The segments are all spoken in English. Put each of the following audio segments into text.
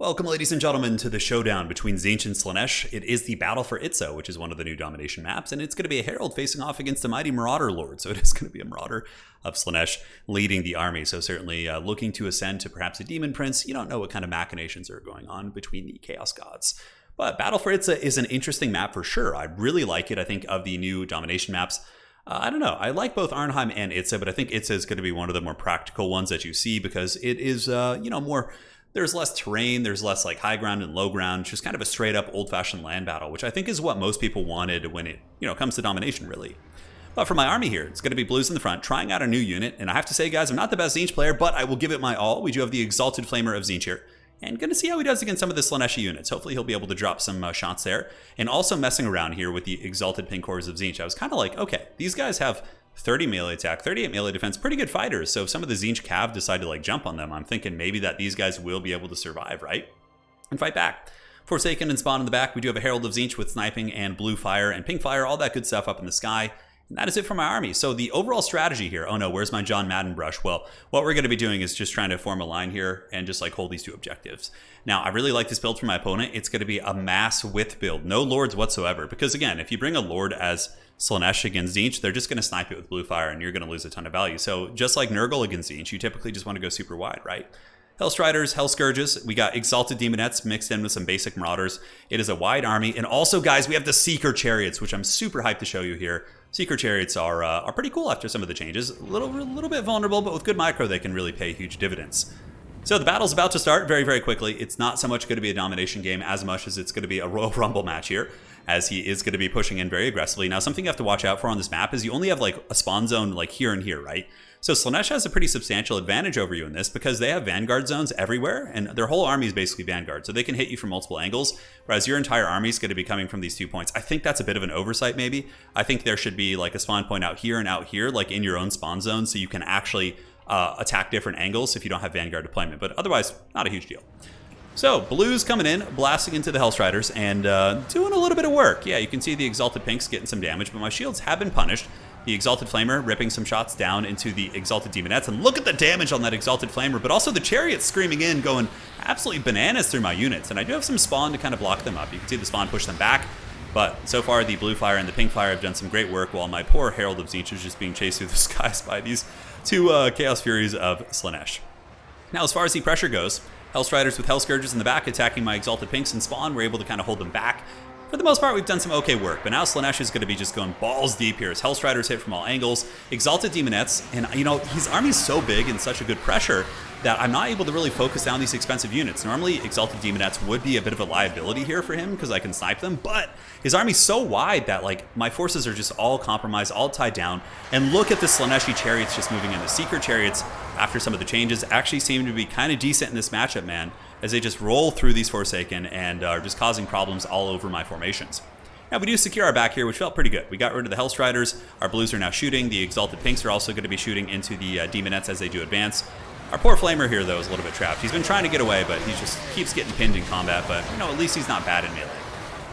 Welcome, ladies and gentlemen, to the showdown between Tzeentch and Slaanesh. It is the battle for Itza, which is one of the new domination maps, and it's going to be a herald facing off against a mighty marauder lord. So it is going to be a marauder of Slaanesh leading the army. So certainly looking to ascend to perhaps a demon prince. You don't know what kind of machinations are going on between the chaos gods. But Battle for Itza is an interesting map for sure. I really like it. I think of the new domination maps, I don't know. I like both Arnheim and Itza, but I think Itza is going to be one of the more practical ones that you see because it is, more. There's less terrain, there's less like high ground and low ground, just kind of a straight up old fashioned land battle, which I think is what most people wanted when it, comes to domination really. But for my army here, it's going to be blues in the front, trying out a new unit. And I have to say, guys, I'm not the best Tzeentch player, but I will give it my all. We do have the Exalted Flamer of Tzeentch here. And going to see how he does against some of the Slaaneshi units. Hopefully he'll be able to drop some shots there. And also messing around here with the Exalted Pink Cores of Tzeentch. I was kind of like, okay, these guys have 30 melee attack, 38 melee defense, pretty good fighters. So if some of the Tzeentch cav decide to like jump on them, I'm thinking maybe that these guys will be able to survive, right? And fight back. Forsaken and Spawn in the back. We do have a Herald of Tzeentch with sniping and blue fire and pink fire, all that good stuff up in the sky. And that is it for my army. So the overall strategy here, oh no, where's my John Madden brush? Well, what we're going to be doing is just trying to form a line here and just like hold these two objectives. Now, I really like this build for my opponent. It's going to be a mass width build, no lords whatsoever. Because again, if you bring a lord as Slaanesh against Tzeentch, they're just going to snipe it with blue fire and you're going to lose a ton of value. So just like Nurgle against Tzeentch, you typically just want to go super wide, right? Hellstriders, Hell Scourges, we got Exalted Demonettes mixed in with some basic Marauders. It is a wide army. And also, guys, we have the Seeker Chariots, which I'm super hyped to show you here. Seeker Chariots are pretty cool after some of the changes. A little bit vulnerable, but with good micro, they can really pay huge dividends. So the battle's about to start very, very quickly. It's not so much going to be a domination game as much as it's going to be a Royal Rumble match here, as he is going to be pushing in very aggressively. Now, something you have to watch out for on this map is you only have like a spawn zone like here and here, right? So Slaanesh has a pretty substantial advantage over you in this because they have Vanguard zones everywhere, and their whole army is basically Vanguard, so they can hit you from multiple angles, whereas your entire army is going to be coming from these 2 points. I think that's a bit of an oversight, maybe. I think there should be like a spawn point out here, like in your own spawn zone, so you can actually attack different angles if you don't have Vanguard deployment, but otherwise, not a huge deal. So, blues coming in, blasting into the Hellstriders, and doing a little bit of work. Yeah, you can see the Exalted Pinks getting some damage, but my shields have been punished. The Exalted Flamer ripping some shots down into the Exalted Demonettes, and look at the damage on that Exalted Flamer, but also the Chariots screaming in, going absolutely bananas through my units, and I do have some spawn to kind of block them up. You can see the spawn push them back, but so far the blue fire and the pink fire have done some great work, while my poor Herald of Tzeentch is just being chased through the skies by these two Chaos Furies of Slaanesh. Now, as far as the pressure goes, Hellstriders with Hell Scourges in the back attacking my Exalted Pinks and Spawn. We're able to kind of hold them back. For the most part, we've done some okay work, but now Slaanesh is going to be just going balls deep here as Hellstriders hit from all angles. Exalted Demonettes, and his army's so big and such a good pressure that I'm not able to really focus down these expensive units. Normally, Exalted Demonettes would be a bit of a liability here for him because I can snipe them, but his army's so wide that like my forces are just all compromised, all tied down. And look at the Slaaneshi Chariots just moving in. The Seeker Chariots, after some of the changes, actually seem to be kind of decent in this matchup, man, as they just roll through these Forsaken and are just causing problems all over my formations. Now, we do secure our back here, which felt pretty good. We got rid of the Hellstriders. Our blues are now shooting. The Exalted Pinks are also going to be shooting into the Demonettes as they do advance. Our poor Flamer here, though, is a little bit trapped. He's been trying to get away, but he just keeps getting pinned in combat. But, at least he's not bad in melee.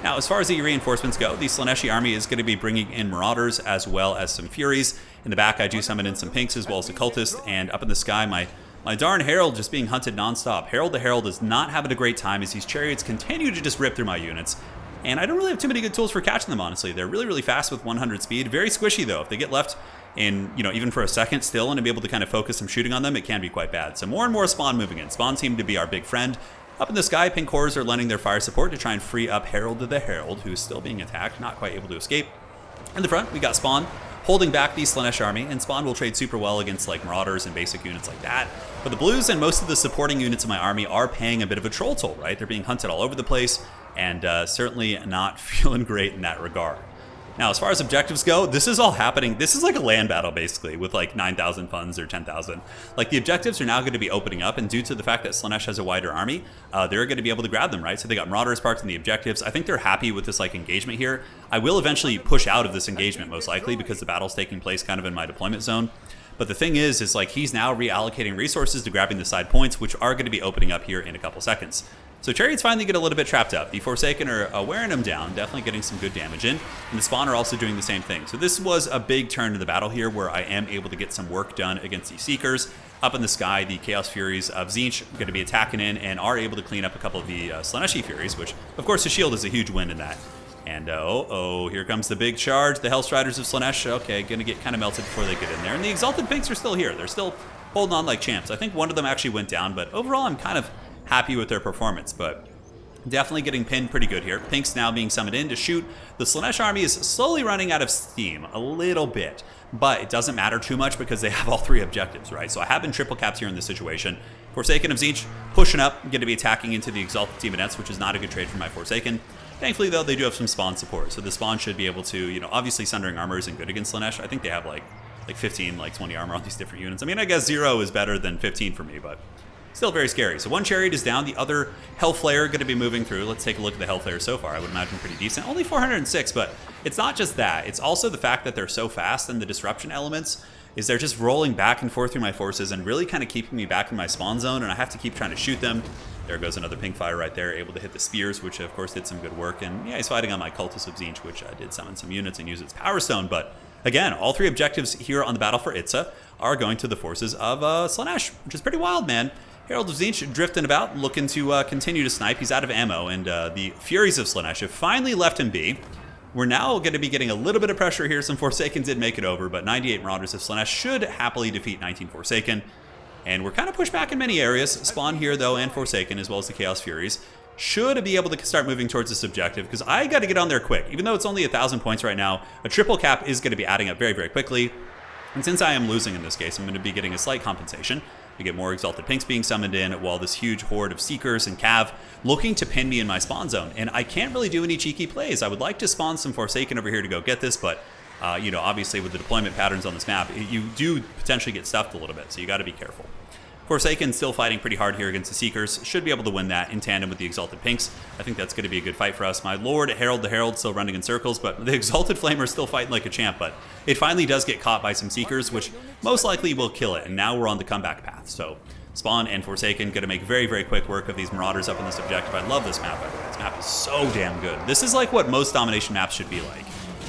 Now, as far as the reinforcements go, the Slaaneshi army is going to be bringing in Marauders as well as some Furies. In the back, I do summon in some Pinks as well as the Cultist. And up in the sky, my darn Herald just being hunted nonstop. Herald the Herald is not having a great time as these Chariots continue to just rip through my units. And I don't really have too many good tools for catching them, honestly. They're really, really fast with 100 speed. Very squishy, though. If they get left in, even for a second still and to be able to kind of focus some shooting on them, it can be quite bad. So more and more Spawn moving in. Spawn seem to be our big friend. Up in the sky, Pink Cores are lending their fire support to try and free up Herald the Herald, who's still being attacked, not quite able to escape. In the front, we got Spawn holding back the Slaanesh army, and Spawn will trade super well against like Marauders and basic units like that. But the blues and most of the supporting units of my army are paying a bit of a troll toll, right? They're being hunted all over the place, and certainly not feeling great in that regard. Now, as far as objectives go, this is all happening. This is like a land battle, basically, with like 9,000 funds or 10,000. Like, the objectives are now going to be opening up, and due to the fact that Slaanesh has a wider army, they're going to be able to grab them, right? So they got Marauders parked in the objectives. I think they're happy with this like engagement here. I will eventually push out of this engagement, most likely, because the battle's taking place kind of in my deployment zone. But the thing is like he's now reallocating resources to grabbing the side points, which are going to be opening up here in a couple seconds. So Chariots finally get a little bit trapped up. The Forsaken are wearing them down, definitely getting some good damage in. And the Spawn are also doing the same thing. So this was a big turn to the battle here where I am able to get some work done against the Seekers. up in the sky, the Chaos Furies of Tzeentch going to be attacking in and are able to clean up a couple of the Slaaneshi Furies, which, of course, the shield is a huge win in that. And, here comes the big charge. The Hellstriders of Slaanesh, okay, going to get kind of melted before they get in there. And the Exalted Pinks are still here. They're still holding on like champs. I think one of them actually went down, but overall I'm kind of happy with their performance. But definitely getting pinned pretty good here. Pinks now being summoned in to shoot. The Slaanesh army is slowly running out of steam a little bit, but it doesn't matter too much because they have all 3 objectives, right? So I have been triple caps here in this situation. Forsaken of Tzeentch pushing up, going to be attacking into the Exalted Demonettes, which is not a good trade for my Forsaken. Thankfully, though, they do have some spawn support, so the spawn should be able to, obviously Sundering Armor isn't good against Slaanesh. I think they have like 15, 20 armor on these different units. I mean, I guess 0 is better than 15 for me, but still very scary. So one Chariot is down, the other Hellflare going to be moving through. Let's take a look at the Hellflare so far. I would imagine pretty decent. Only 406, but it's not just that. It's also the fact that they're so fast, and the disruption elements is they're just rolling back and forth through my forces and really kind of keeping me back in my spawn zone, and I have to keep trying to shoot them. There goes another pink fire right there, able to hit the spears, which of course did some good work. And yeah, he's fighting on my Cultist of Tzeentch, which did summon some units and use its Power Stone. But again, all 3 objectives here on the battle for Itza are going to the forces of Slaanesh, which is pretty wild, man. Herald of Tzeentch drifting about, looking to continue to snipe. He's out of ammo, and the Furies of Slaanesh have finally left him be. We're now going to be getting a little bit of pressure here. Some Forsaken did make it over, but 98 Marauders of Slaanesh should happily defeat 19 Forsaken. And we're kind of pushed back in many areas. Spawn here, though, and Forsaken, as well as the Chaos Furies, should be able to start moving towards this objective, because I got to get on there quick. Even though it's only 1,000 points right now, a triple cap is going to be adding up very, very quickly. And since I am losing in this case, I'm going to be getting a slight compensation. We get more Exalted Pinks being summoned in, while this huge horde of Seekers and Cav looking to pin me in my spawn zone. And I can't really do any cheeky plays. I would like to spawn some Forsaken over here to go get this, but obviously with the deployment patterns on this map, you do potentially get stuffed a little bit, so you got to be careful. Forsaken still fighting pretty hard here against the Seekers. Should be able to win that in tandem with the Exalted Pinks. I think that's going to be a good fight for us. My Lord Herald the Herald still running in circles, but the Exalted Flamer is still fighting like a champ, but it finally does get caught by some Seekers, which most likely will kill it, and now we're on the comeback path. So Spawn and Forsaken going to make very, very quick work of these Marauders up in this objective. I love this map, by the way. This map is so damn good. This is like what most domination maps should be like.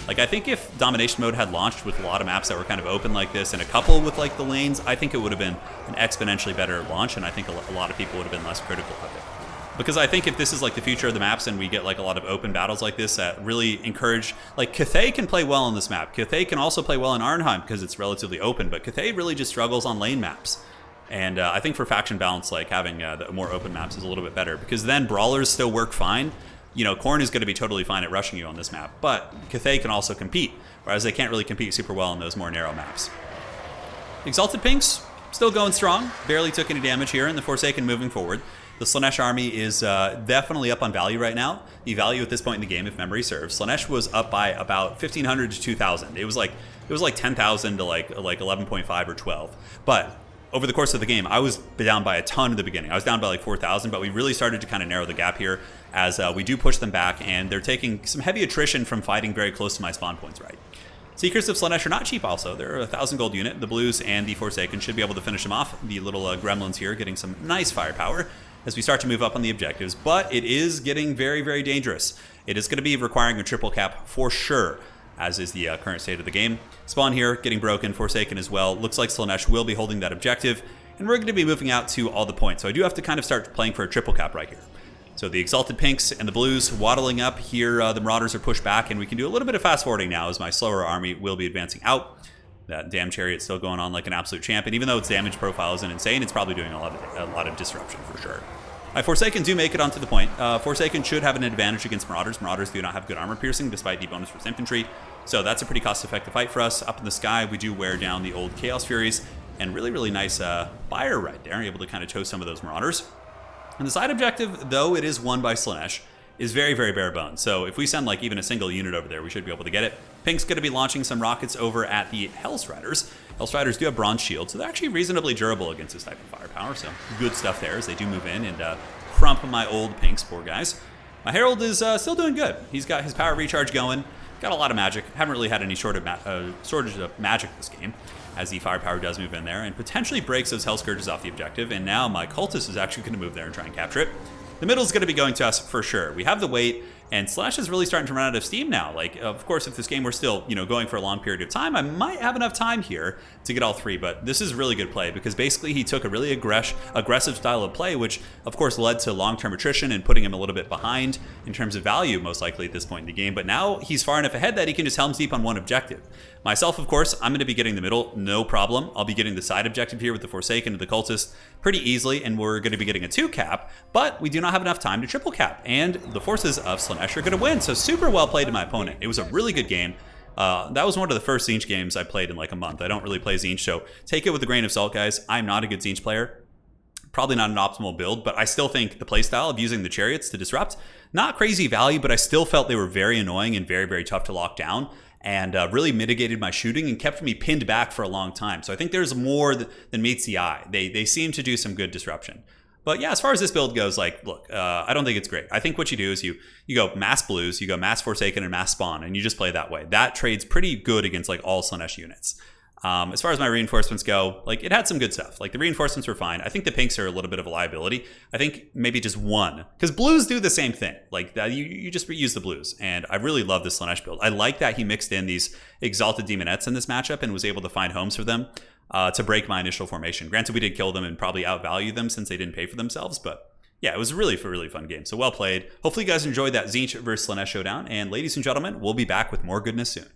Like, I think if domination mode had launched with a lot of maps that were kind of open like this and a couple with like the lanes, I think it would have been an exponentially better launch, and I think a lot of people would have been less critical of it. Because I think if this is like the future of the maps and we get like a lot of open battles like this that really encourage, like Cathay can play well on this map. Cathay can also play well in Arnheim because it's relatively open, but Cathay really just struggles on lane maps. And I think for faction balance, like having the more open maps is a little bit better, because then brawlers still work fine. Khorne is going to be totally fine at rushing you on this map, but Cathay can also compete, whereas they can't really compete super well on those more narrow maps. Exalted Pinks, still going strong, barely took any damage here, and the Forsaken moving forward. The Slaanesh army is definitely up on value right now. The value at this point in the game, if memory serves, Slaanesh was up by about 1,500 to 2,000. It was like 10,000 to like 11.5 or 12, but over the course of the game, I was down by a ton in the beginning. I was down by like 4,000, but we really started to kind of narrow the gap here as we do push them back, and they're taking some heavy attrition from fighting very close to my spawn points, right? Seekers of Slaanesh are not cheap also. They're a 1,000 gold unit. The Blues and the Forsaken should be able to finish them off. The little gremlins here getting some nice firepower as we start to move up on the objectives, but it is getting very, very dangerous. It is going to be requiring a triple cap for sure, as is the current state of the game. Spawn here, getting broken, Forsaken as well. Looks like Slaanesh will be holding that objective, and we're going to be moving out to all the points. So I do have to kind of start playing for a triple cap right here. So the Exalted Pinks and the Blues waddling up here. The Marauders are pushed back, and we can do a little bit of fast forwarding now as my slower army will be advancing out. That damn Chariot's still going on like an absolute champ, and even though its damage profile isn't insane, it's probably doing a lot of disruption for sure. My Forsaken do make it onto the point. Forsaken should have an advantage against Marauders. Marauders do not have good armor piercing despite the bonus for infantry, so that's a pretty cost-effective fight for us. Up in the sky, we do wear down the old Chaos Furies, and really, really nice fire right there, able to kind of toast some of those Marauders. And the side objective, though it is won by Slaanesh, is very, very bare bones. So if we send like even a single unit over there, we should be able to get it. Pink's going to be launching some rockets over at the Hellstriders. Hellstriders do have bronze shields, so they're actually reasonably durable against this type of firepower. So good stuff there as they do move in and crump my old Pinks, poor guys. My Herald is still doing good. He's got his power recharge going. Got a lot of magic. Haven't really had any shortage of magic this game, as the firepower does move in there and potentially breaks those Hell Scourges off the objective. And now my Cultist is actually going to move there and try and capture it. The middle is going to be going to us for sure. We have the weight, And Slaanesh is really starting to run out of steam now. Like, of course, if this game were still, going for a long period of time, I might have enough time here to get all 3. But this is really good play because basically he took a really aggressive style of play, which of course led to long-term attrition and putting him a little bit behind in terms of value, most likely at this point in the game. But now he's far enough ahead that he can just Helm's Deep on one objective. Myself, of course, I'm going to be getting the middle, no problem. I'll be getting the side objective here with the Forsaken and the Cultist pretty easily, and we're going to be getting a 2 cap, but we do not have enough time to triple cap, and the forces of Slaanesh are going to win. So super well played to my opponent. It was a really good game. That was one of the first Tzeentch games I played in like a month. I don't really play Tzeentch, so take it with a grain of salt, guys. I'm not a good Tzeentch player. Probably not an optimal build, but I still think the playstyle of using the chariots to disrupt, not crazy value, but I still felt they were very annoying and very, very tough to lock down, and really mitigated my shooting and kept me pinned back for a long time. So I think there's more than meets the eye. They seem to do some good disruption. But yeah, as far as this build goes, like, look, I don't think it's great. I think what you do is you go mass blues, you go mass Forsaken and mass spawn, and you just play that way. That trades pretty good against like all Slaanesh units. As far as my reinforcements go, like it had some good stuff. Like the reinforcements were fine. I think the pinks are a little bit of a liability. I think maybe just one, because blues do the same thing. Like that, you just reuse the blues, and I really love this Slaanesh build. I like that he mixed in these exalted demonettes in this matchup and was able to find homes for them to break my initial formation. Granted, we did kill them and probably outvalue them since they didn't pay for themselves, but yeah, it was a really fun game. So well played. Hopefully you guys enjoyed that Tzeentch versus Slaanesh showdown, and ladies and gentlemen, we'll be back with more goodness soon.